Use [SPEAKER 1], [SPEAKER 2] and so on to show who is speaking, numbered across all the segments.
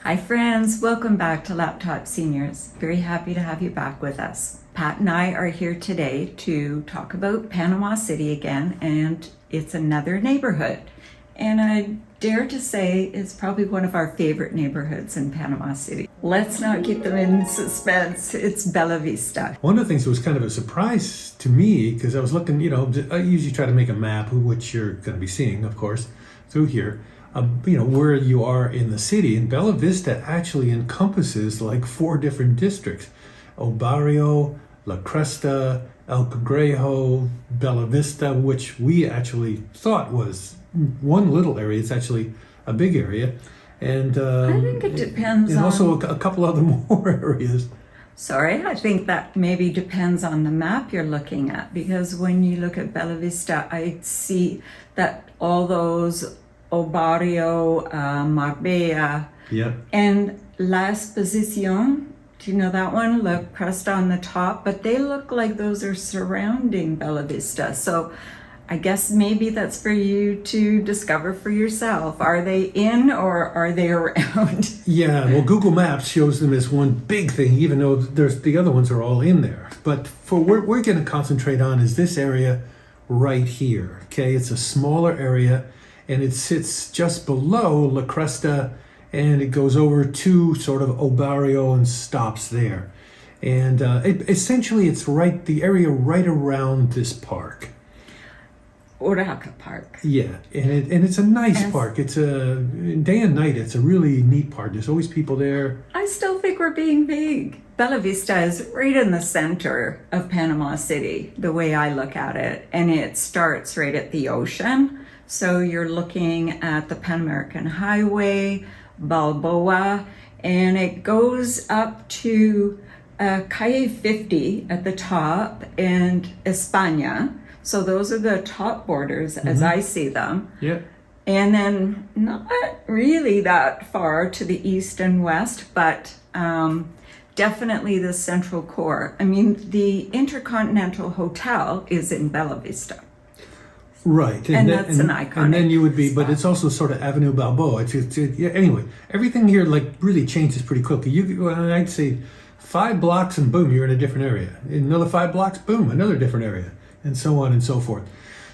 [SPEAKER 1] Hi friends, welcome back to Laptop Seniors. Very happy to have you back with us. Pat and I are here today to talk about Panama City again, and it's another neighborhood. And I dare to say it's probably one of our favorite neighborhoods in Panama City. Let's not keep them in suspense. It's Bella Vista.
[SPEAKER 2] One of the things that was kind of a surprise to me, because I was looking, I usually try to make a map, which you're going to be seeing, of course, through here, where you are in the city. And Bella Vista actually encompasses like 4 different districts: El Barrio, La Cresta, El Cangrejo, Bella Vista, which we actually thought was one little area. It's actually a big area. And
[SPEAKER 1] I think it depends
[SPEAKER 2] and
[SPEAKER 1] on...
[SPEAKER 2] also a couple other more areas.
[SPEAKER 1] Sorry, I think that maybe depends on the map you're looking at, because when you look at Bella Vista, I see that all those El Barrio, Marbella,
[SPEAKER 2] Yep.
[SPEAKER 1] and La Exposición, do you know that one? La Cresta on the top, but they look like those are surrounding Bella Vista. So I guess maybe that's for you to discover for yourself. Are they in or are they around?
[SPEAKER 2] Yeah, well, Google Maps shows them as one big thing, even though the other ones are all in there. But for what we're going to concentrate on is this area right here. Okay, it's a smaller area, and it sits just below La Cresta, and it goes over to sort of El Barrio and stops there. And essentially, it's the area right around this park.
[SPEAKER 1] Urraca Park.
[SPEAKER 2] Yeah, and it's a nice park. It's day and night. It's a really neat park. There's always people there.
[SPEAKER 1] I still think we're being vague. Bella Vista is right in the center of Panama City, the way I look at it, and it starts right at the ocean. So you're looking at the Pan American Highway, Balboa, and it goes up to Calle 50 at the top and España. So those are the top borders as I see them.
[SPEAKER 2] Yeah.
[SPEAKER 1] And then not really that far to the east and west, but definitely the central core. I mean, the Intercontinental Hotel is in Bella Vista.
[SPEAKER 2] Right.
[SPEAKER 1] And that's an iconic
[SPEAKER 2] And then you would be,
[SPEAKER 1] spot.
[SPEAKER 2] but it's also sort of Avenue Balboa. Yeah, anyway, everything here like really changes pretty quickly. I'd say 5 blocks and boom, you're in a different area. Another 5 blocks, boom, another different area. And so on and so forth.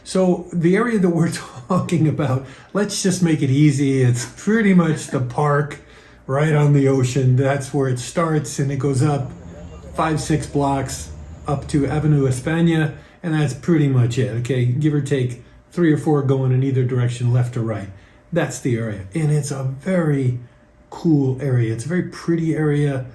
[SPEAKER 2] So the area that we're talking about, let's just make it easy. It's pretty much the park right on the ocean. That's where it starts, and it goes up 5-6 blocks up to Avenue España, and that's pretty much it. Okay, give or take 3 or 4 going in either direction, left or right. That's the area, and it's a very cool area. It's a very pretty area.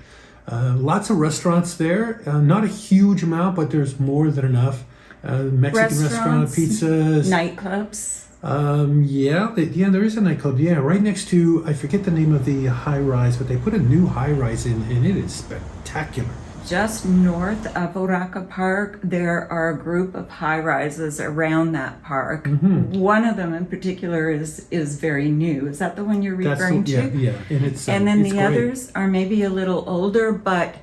[SPEAKER 2] Lots of restaurants there. Not a huge amount, but there's more than enough. Mexican restaurant, pizzas,
[SPEAKER 1] nightclubs.
[SPEAKER 2] There is a nightclub. Yeah, right next to, I forget the name of the high rise, but they put a new high rise in, and it is spectacular.
[SPEAKER 1] Just north of Urraca Park, there are a group of high rises around that park.
[SPEAKER 2] Mm-hmm.
[SPEAKER 1] One of them in particular is very new. Is that the one you're referring to?
[SPEAKER 2] Yeah, and it's
[SPEAKER 1] and then
[SPEAKER 2] it's
[SPEAKER 1] the
[SPEAKER 2] great.
[SPEAKER 1] others are maybe a little older, but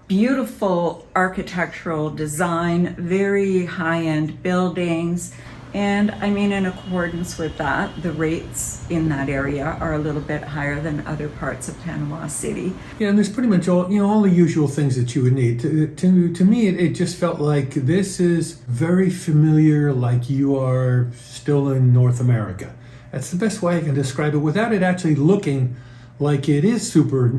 [SPEAKER 1] beautiful architectural design, very high-end buildings. And I mean, in accordance with that, the rates in that area are a little bit higher than other parts of Panama City.
[SPEAKER 2] Yeah, and there's pretty much all the usual things that you would need. To me, it just felt like this is very familiar, like you are still in North America. That's the best way I can describe it without it actually looking like it is super,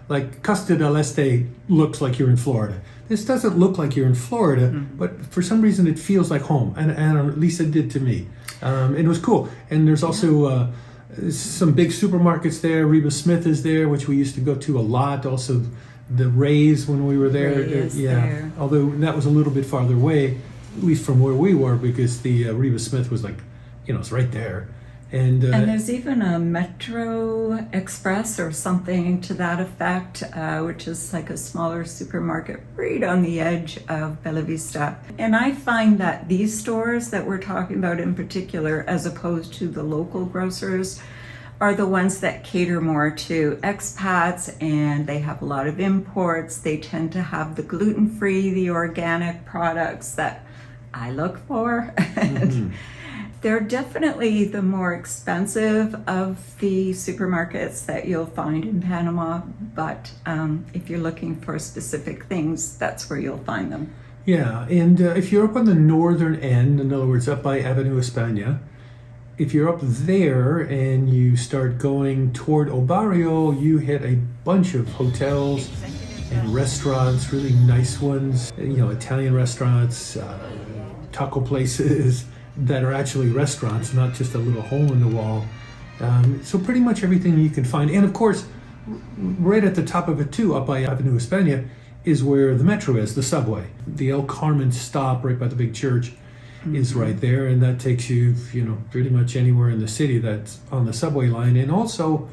[SPEAKER 2] like Costa del Este looks like you're in Florida. This doesn't look like you're in Florida, but for some reason it feels like home, and at least it did to me. It was cool. And there's also some big supermarkets there. Reba Smith is there, which we used to go to a lot. Also, the Rays when we were there.
[SPEAKER 1] There.
[SPEAKER 2] Although that was a little bit farther away, at least from where we were, because the Reba Smith was like, it's right there. And
[SPEAKER 1] there's even a Metro Express or something to that effect, which is like a smaller supermarket right on the edge of Bella Vista. And I find that these stores that we're talking about in particular, as opposed to the local grocers, are the ones that cater more to expats, and they have a lot of imports. They tend to have the gluten-free, the organic products that I look for. They're definitely the more expensive of the supermarkets that you'll find in Panama, but if you're looking for specific things, that's where you'll find them.
[SPEAKER 2] Yeah, and if you're up on the northern end, in other words, up by Avenue España, if you're up there and you start going toward El Barrio, you hit a bunch of hotels and restaurants, really nice ones, Italian restaurants, taco places that are actually restaurants, not just a little hole in the wall. So pretty much everything you can find. And of course, right at the top of it too, up by Avenue España, is where the metro is, the subway. The El Carmen stop right by the big church is right there, and that takes you, pretty much anywhere in the city that's on the subway line, and also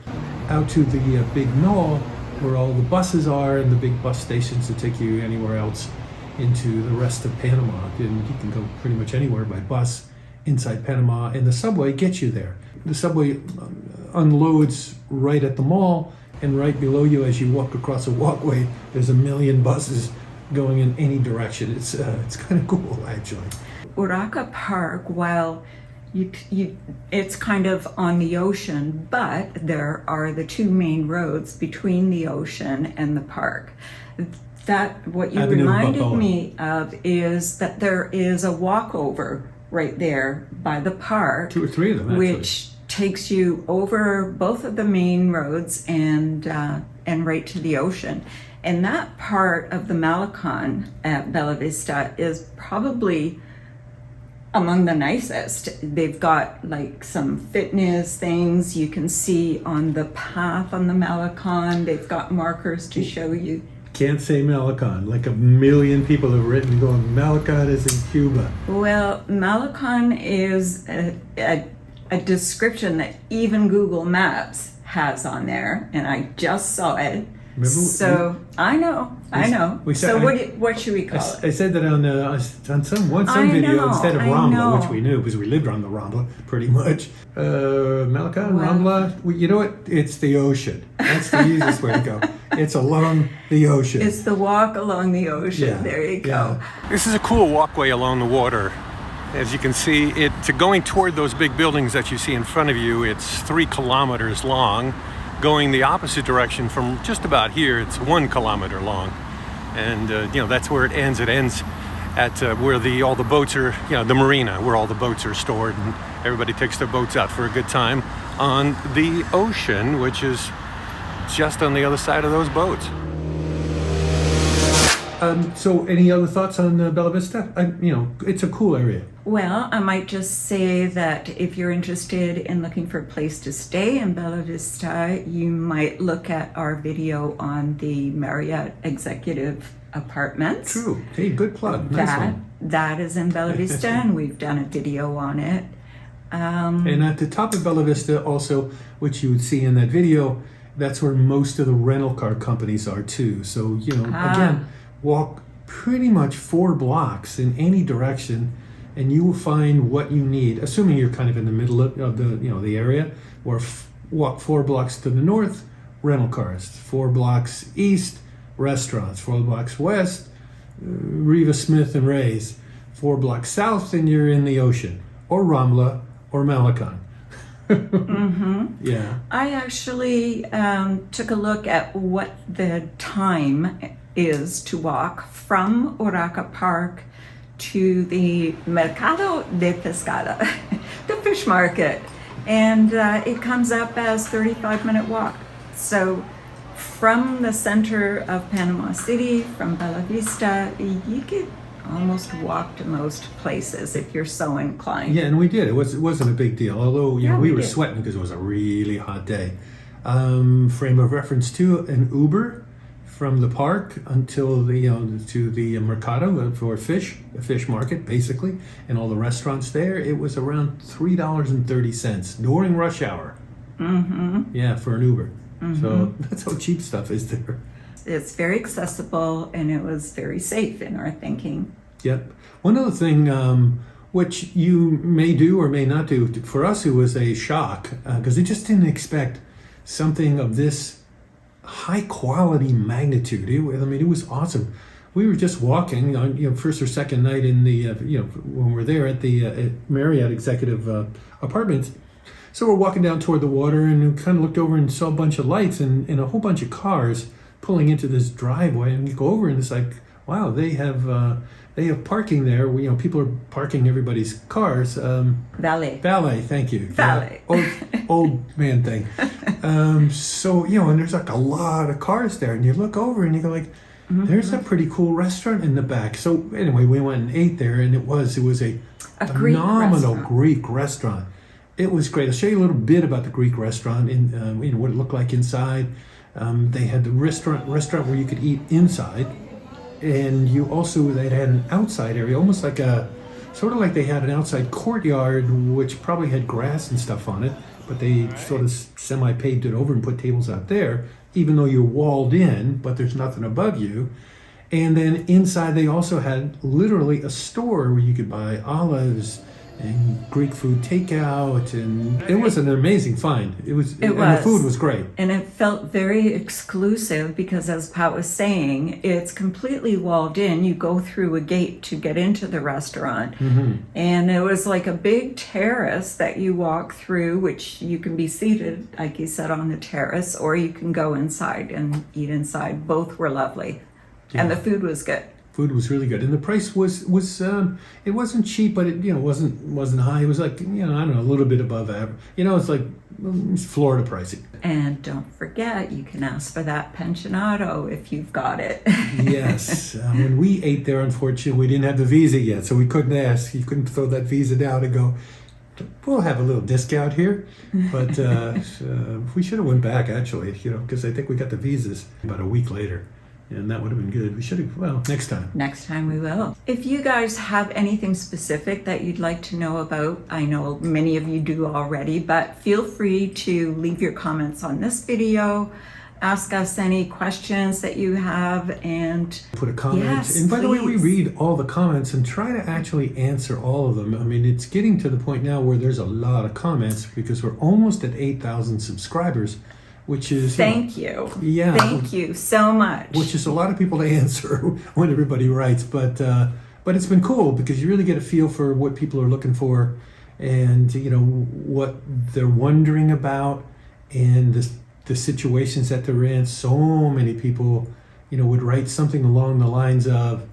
[SPEAKER 2] out to the big knoll where all the buses are and the big bus stations that take you anywhere else into the rest of Panama. And you can go pretty much anywhere by bus inside Panama, and the subway gets you there. The subway unloads right at the mall, and right below you as you walk across a walkway, there's a million buses going in any direction. It's kind of cool, actually.
[SPEAKER 1] Urraca Park, while it's kind of on the ocean, but there are the two main roads between the ocean and the park. What you
[SPEAKER 2] Avenue
[SPEAKER 1] reminded
[SPEAKER 2] Balboa.
[SPEAKER 1] me of is that there is a walkover right there by the park.
[SPEAKER 2] 2 or 3 of them, actually.
[SPEAKER 1] Which takes you over both of the main roads and right to the ocean. And that part of the malacon at Bella Vista is probably among the nicest. They've got like some fitness things you can see on the path on the malacon. They've got markers to show you.
[SPEAKER 2] Can't say malacon. Like a million people have written going, malacon is in Cuba.
[SPEAKER 1] Well, malacon is a description that even Google Maps has on there, and I just saw it.
[SPEAKER 2] Remember,
[SPEAKER 1] I know. So what should we call it?
[SPEAKER 2] I said that on some video instead of Rambla, which we knew because we lived on the Rambla pretty much. Malacon, Rambla, you know what? It's the ocean. That's the easiest way to go. It's along the ocean.
[SPEAKER 1] It's the walk along the ocean.
[SPEAKER 2] Yeah.
[SPEAKER 1] There you go.
[SPEAKER 2] Yeah. This is a cool walkway along the water. As you can see, going toward those big buildings that you see in front of you, it's 3 kilometers long. Going the opposite direction from just about here, it's 1 kilometer long. And, that's where it ends. It ends at where all the boats are, the marina, where all the boats are stored. And everybody takes their boats out for a good time on the ocean, which is just on the other side of those boats. So any other thoughts on Bella Vista? It's a cool area.
[SPEAKER 1] Well, I might just say that if you're interested in looking for a place to stay in Bella Vista, you might look at our video on the Marriott Executive Apartments.
[SPEAKER 2] True. Hey, good plug. Nice one.
[SPEAKER 1] That is in Bella Vista, and we've done a video on it.
[SPEAKER 2] And at the top of Bella Vista also, which you would see in that video, that's where most of the rental car companies are too. So, again, walk pretty much 4 blocks in any direction and you will find what you need, assuming you're kind of in the middle of the area, or walk 4 blocks to the north, rental cars, 4 blocks east, restaurants, 4 blocks west, Riva Smith and Ray's, 4 blocks south, and you're in the ocean, or Rambla, or Malacon.
[SPEAKER 1] Mm-hmm.
[SPEAKER 2] Yeah.
[SPEAKER 1] I actually took a look at what the time is to walk from Urraca Park to the Mercado de Pescada, the fish market, and it comes up as 35-minute walk. So from the center of Panama City, from Bella Vista, you could almost walk to most places if you're so inclined.
[SPEAKER 2] Yeah, and we did. It wasn't a big deal, although we were
[SPEAKER 1] did.
[SPEAKER 2] sweating because it was a really hot day. Frame of reference to an Uber from the park until to the Mercado for a fish market basically, and all the restaurants there. It was around $3.30 during rush hour.
[SPEAKER 1] Mm-hmm.
[SPEAKER 2] Yeah, for an Uber.
[SPEAKER 1] Mm-hmm.
[SPEAKER 2] So that's how cheap stuff is there.
[SPEAKER 1] It's very accessible, and it was very safe in our thinking.
[SPEAKER 2] Yep. One other thing, which you may do or may not do, for us it was a shock because we just didn't expect something of this high quality magnitude. It was awesome. we were just walking on, first or second night in the, when we're there at the at Marriott Executive Apartments. So we're walking down toward the water, and we kind of looked over and saw a bunch of lights and a whole bunch of cars pulling into this driveway. And you go over, and it's like, wow, they have parking there. People are parking everybody's cars. Valet, thank you.
[SPEAKER 1] Valet.
[SPEAKER 2] Old man thing. So, and there's like a lot of cars there, and you look over and you go like, there's a pretty cool restaurant in the back. So anyway, we went and ate there, and it was a phenomenal Greek restaurant. It was great. I'll show you a little bit about the Greek restaurant and what it looked like inside. They had the restaurant where you could eat inside, and they had an outside area, almost like sort of like they had an outside courtyard, which probably had grass and stuff on it, but they sort of semi-paved it over and put tables out there, even though you're walled in, but there's nothing above you. And then inside they also had literally a store where you could buy olives and Greek food takeout, and it was an amazing find. And the food was great.
[SPEAKER 1] And it felt very exclusive because, as Pat was saying, it's completely walled in. You go through a gate to get into the restaurant. And it was like a big terrace that you walk through, which you can be seated, like you said, on the terrace, or you can go inside and eat inside. Both were lovely. Yeah. And the food was good.
[SPEAKER 2] Food was really good, and the price was it wasn't cheap, but it wasn't high. It was like, I don't know, a little bit above average. It's like Florida pricing.
[SPEAKER 1] And don't forget, you can ask for that pensionado if you've got it.
[SPEAKER 2] Yes, when we ate there, unfortunately, we didn't have the visa yet, so we couldn't ask. You couldn't throw that visa down and go, we'll have a little discount here. But we should have went back, actually, because I think we got the visas about a week later. And that would have been good. We should have, next time.
[SPEAKER 1] Next time we will. If you guys have anything specific that you'd like to know about, I know many of you do already, but feel free to leave your comments on this video, ask us any questions that you have, and
[SPEAKER 2] put a comment.
[SPEAKER 1] Yes,
[SPEAKER 2] and by the way, we
[SPEAKER 1] please.
[SPEAKER 2] read all the comments and try to actually answer all of them. I mean, it's getting to the point now where there's a lot of comments because we're almost at 8,000 subscribers. Which is
[SPEAKER 1] thank you.
[SPEAKER 2] Yeah.
[SPEAKER 1] Thank you so much.
[SPEAKER 2] Which is a lot of people to answer when everybody writes, but it's been cool because you really get a feel for what people are looking for, and what they're wondering about, and the situations that they're in. So many people, would write something along the lines of,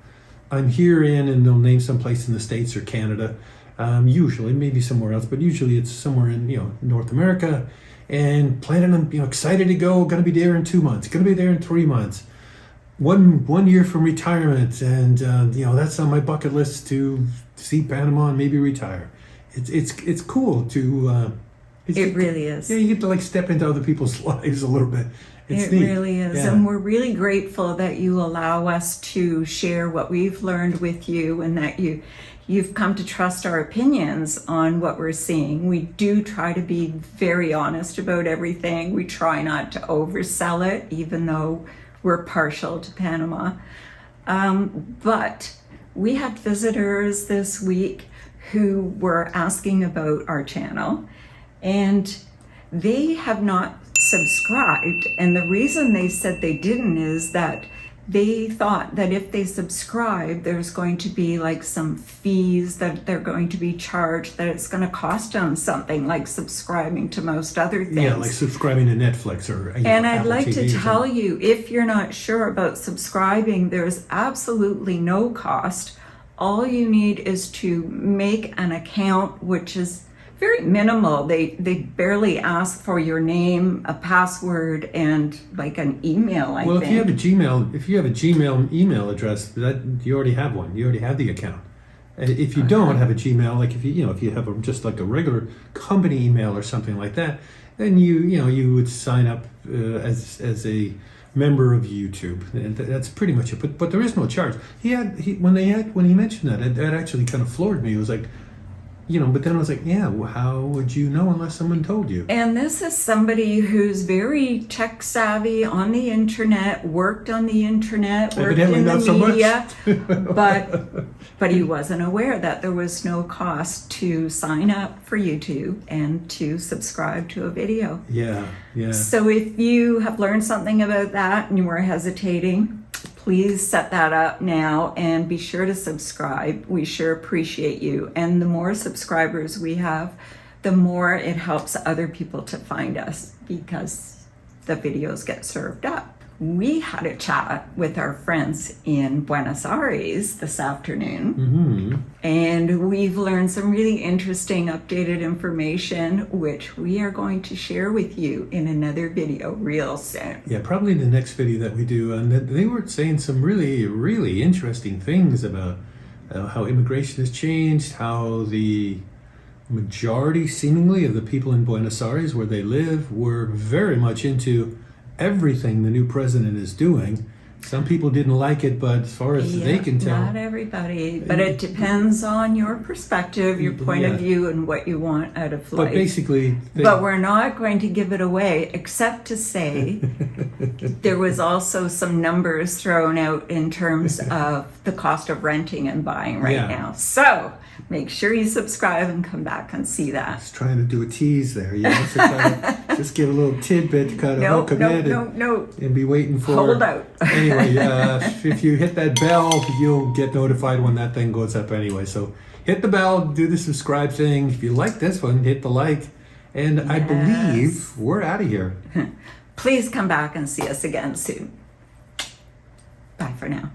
[SPEAKER 2] "I'm here in," and they'll name some place in the States or Canada. Usually, maybe somewhere else, but usually it's somewhere in North America. And planning on, excited to go, going to be there in 2 months, going to be there in 3 months, one year from retirement, and that's on my bucket list to see Panama and maybe retire. It's cool to.
[SPEAKER 1] It really is.
[SPEAKER 2] Yeah, you get to step into other people's lives a little bit. It's
[SPEAKER 1] neat.
[SPEAKER 2] Neat.
[SPEAKER 1] Really is,
[SPEAKER 2] yeah.
[SPEAKER 1] And we're really grateful that you allow us to share what we've learned with you, and that you've come to trust our opinions on what we're seeing. We do try to be very honest about everything. We try not to oversell it, even though we're partial to Panama. But we had visitors this week who were asking about our channel, and they have not subscribed. And the reason they said they didn't is that they thought that if they subscribe, there's going to be some fees that they're going to be charged, that it's going to cost them something, like subscribing to most other things.
[SPEAKER 2] Yeah, like subscribing to Netflix or
[SPEAKER 1] and I'd
[SPEAKER 2] Apple
[SPEAKER 1] like
[SPEAKER 2] TV
[SPEAKER 1] to tell you, if you're not sure about subscribing, there's absolutely no cost. All you need is to make an account, which is very minimal. They barely ask for your name, a password, and an email. I think.
[SPEAKER 2] If you have a Gmail email address, that you already have one. You already have the account. If you don't have a Gmail, if you have just a regular company email or something like that, then you would sign up as a member of YouTube, and that's pretty much it. But there is no charge. When he mentioned that actually kind of floored me. It was like, but then I was like, yeah, well, how would you know unless someone told you?
[SPEAKER 1] And this is somebody who's very tech savvy on the internet, worked on the internet, worked
[SPEAKER 2] Evidently
[SPEAKER 1] in the
[SPEAKER 2] not so
[SPEAKER 1] media,
[SPEAKER 2] much.
[SPEAKER 1] but he wasn't aware that there was no cost to sign up for YouTube and to subscribe to a video.
[SPEAKER 2] Yeah.
[SPEAKER 1] So if you have learned something about that and you were hesitating, please set that up now and be sure to subscribe. We sure appreciate you. And the more subscribers we have, the more it helps other people to find us because the videos get served up. We had a chat with our friends in Buenos Aires this afternoon, and we've learned some really interesting updated information, which we are going to share with you in another video real soon.
[SPEAKER 2] Yeah, probably the next video that we do. And they were saying some really, really interesting things about how immigration has changed, how the majority, seemingly, of the people in Buenos Aires where they live were very much into everything the new president is doing. Some people didn't like it, but as far as they can tell,
[SPEAKER 1] not everybody, but it depends on your perspective, your point of view, and what you want out of life.
[SPEAKER 2] But basically,
[SPEAKER 1] but we're not going to give it away, except to say there was also some numbers thrown out in terms of the cost of renting and buying right now. So make sure you subscribe and come back and see that.
[SPEAKER 2] Just trying to do a tease there, you know, so kind of just give a little tidbit to kind of hook them in and be waiting for.
[SPEAKER 1] Hold out.
[SPEAKER 2] Anyway, if you hit that bell, you'll get notified when that thing goes up anyway. So hit the bell, do the subscribe thing. If you like this one, hit the like. And I believe we're out of here.
[SPEAKER 1] Please come back and see us again soon. Bye for now.